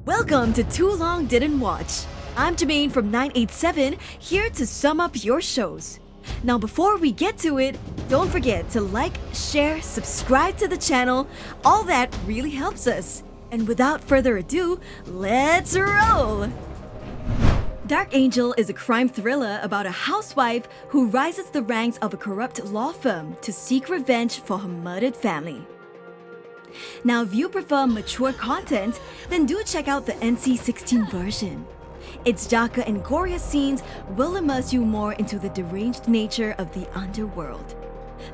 Welcome to Too Long Didn't Watch. I'm Germaine from 987, here to sum up your shows. Now before we get to it, don't forget to like, share, subscribe to the channel. All that really helps us. And without further ado, let's roll! Dark Angel is a crime thriller about a housewife who rises the ranks of a corrupt law firm to seek revenge for her murdered family. Now, if you prefer mature content, then do check out the NC-16 version. Its darker and gorier scenes will immerse you more into the deranged nature of the underworld.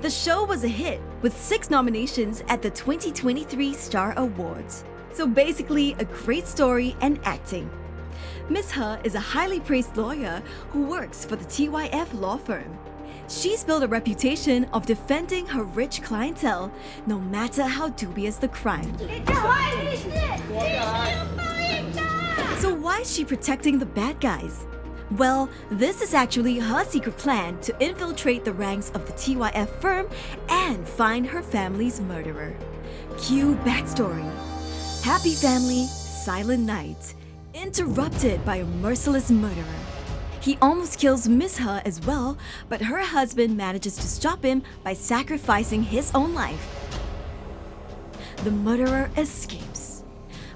The show was a hit with 6 nominations at the 2023 Star Awards. So basically, a great story and acting. Miss He is a highly praised lawyer who works for the TYF law firm. She's built a reputation of defending her rich clientele, no matter how dubious the crime. So why is she protecting the bad guys? Well, this is actually her secret plan to infiltrate the ranks of the TYF firm and find her family's murderer. Cue backstory. Happy family, silent night. Interrupted by a merciless murderer. He almost kills Miss He as well, but her husband manages to stop him by sacrificing his own life. The murderer escapes.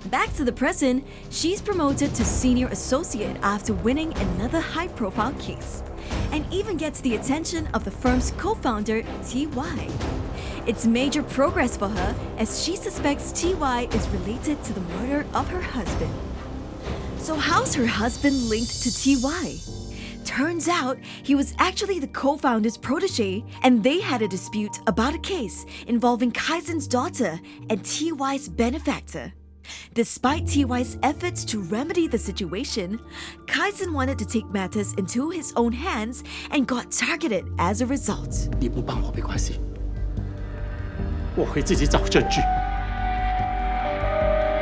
Back to the present, she's promoted to senior associate after winning another high-profile case, and even gets the attention of the firm's co-founder, TY. It's major progress for her as she suspects TY is related to the murder of her husband. So how's her husband linked to TY? Turns out he was actually the co-founder's protege, and they had a dispute about a case involving Kaizen's daughter and TY's benefactor. Despite TY's efforts to remedy the situation, Kaizen wanted to take matters into his own hands and got targeted as a result. 你不帮我没关系，我会自己找证据。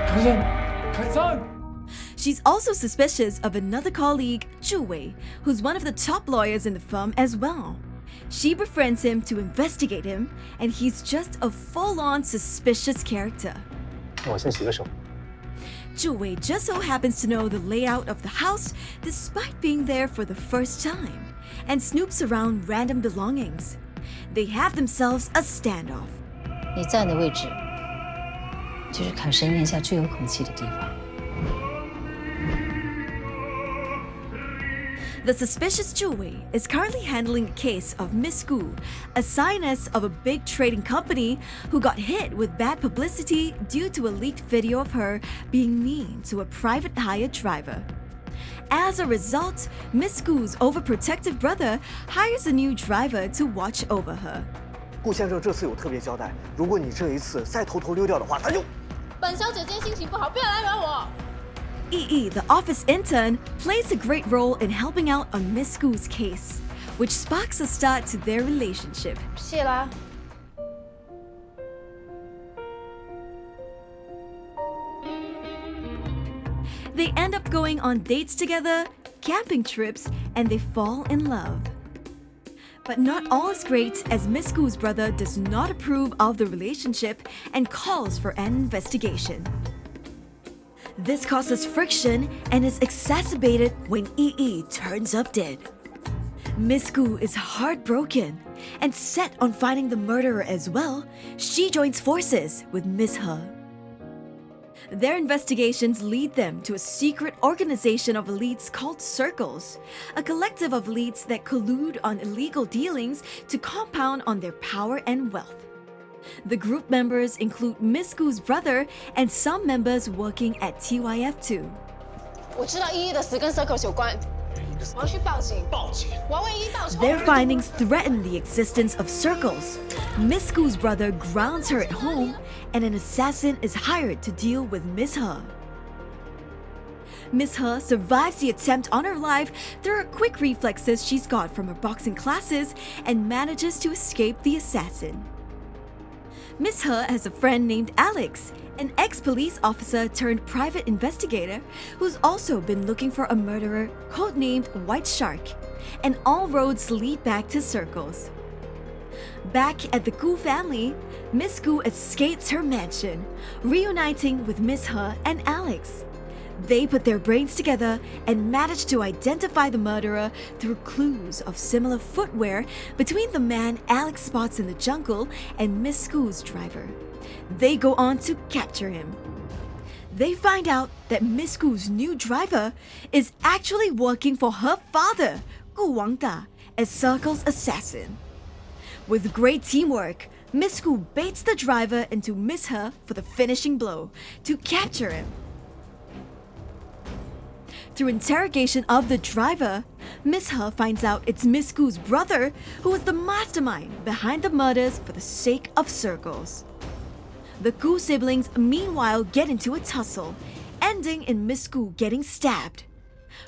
凯森。 She's also suspicious of another colleague, Zhu Wei, who's one of the top lawyers in the firm as well. She befriends him to investigate him, and he's just a full-on suspicious character. 我先洗个手。 Zhu Wei just so happens to know the layout of the house despite being there for the first time, and snoops around random belongings. They have themselves a standoff. 你站的位置，就是砍神殿下最有勇气的地方。 The suspicious Zhu Wei is currently handling a case of Miss Gu, a scientist of a big trading company who got hit with bad publicity due to a leaked video of her being mean to a private hired driver. As a result, Miss Gu's overprotective brother hires a new driver to watch over her. 顾先生这次有特别交代，如果你这一次再偷偷溜掉的话，他就……本小姐今天心情不好，不要来惹我。 Yi, the office intern, plays a great role in helping out on Miss Gu's case, which sparks a start to their relationship. 谢啦。 They end up going on dates together, camping trips, and they fall in love. But not all is great, as Miss Gu's brother does not approve of the relationship and calls for an investigation. This causes friction and is exacerbated when Yi turns up dead. Miss Gu is heartbroken and set on finding the murderer as well. She joins forces with Miss He. Their investigations lead them to a secret organization of elites called Circles, a collective of elites that collude on illegal dealings to compound on their power and wealth. The group members include Miss Gu's brother and some members working at TYF too. 我知道依依的死跟 Circles 有关，我要去报警。报警！我要为依依报仇。 Their findings threaten the existence of Circles. Miss Gu's brother grounds her at home, and an assassin is hired to deal with Miss He. Miss He survives the attempt on her life through her quick reflexes she's got from her boxing classes and manages to escape the assassin. Miss He has a friend named Alex, an ex-police officer turned private investigator who's also been looking for a murderer codenamed White Shark, and all roads lead back to Circles. Back at the Gu family, Miss Gu escapes her mansion, reuniting with Miss He and Alex. They put their brains together and manage to identify the murderer through clues of similar footwear between the man Alex spots in the jungle and Miss Gu's driver. They go on to capture him. They find out that Miss Gu's new driver is actually working for her father, Gu Wangda, as Circle's assassin. With great teamwork, Miss Gu baits the driver into Miss He for the finishing blow to capture him. Through interrogation of the driver, Miss He finds out it's Miss Gu's brother who was the mastermind behind the murders for the sake of Circles. The Gu siblings meanwhile get into a tussle, ending in Miss Gu getting stabbed.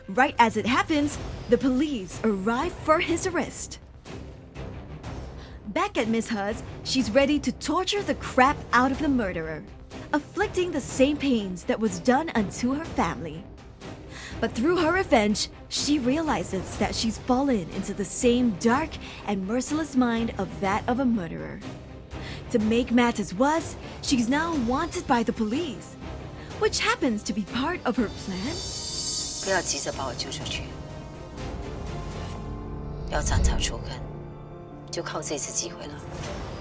Right as it happens, the police arrive for his arrest. Back at Miss He's, she's ready to torture the crap out of the murderer, afflicting the same pains that was done unto her family. But through her revenge, she realizes that she's fallen into the same dark and merciless mind of that of a murderer. To make matters worse, she's now wanted by the police, which happens to be part of her plan. 不要急着把我救出去，要斩草除根，就靠这次机会了。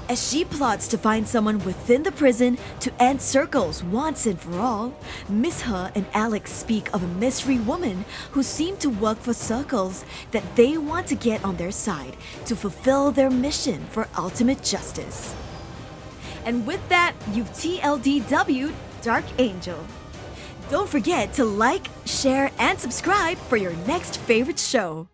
As she plots to find someone within the prison to end Circles once and for all, Miss He and Alex speak of a mystery woman who seemed to work for Circles that they want to get on their side to fulfill their mission for ultimate justice. And with that, you've TLDW'd Dark Angel. Don't forget to like, share, and subscribe for your next favorite show.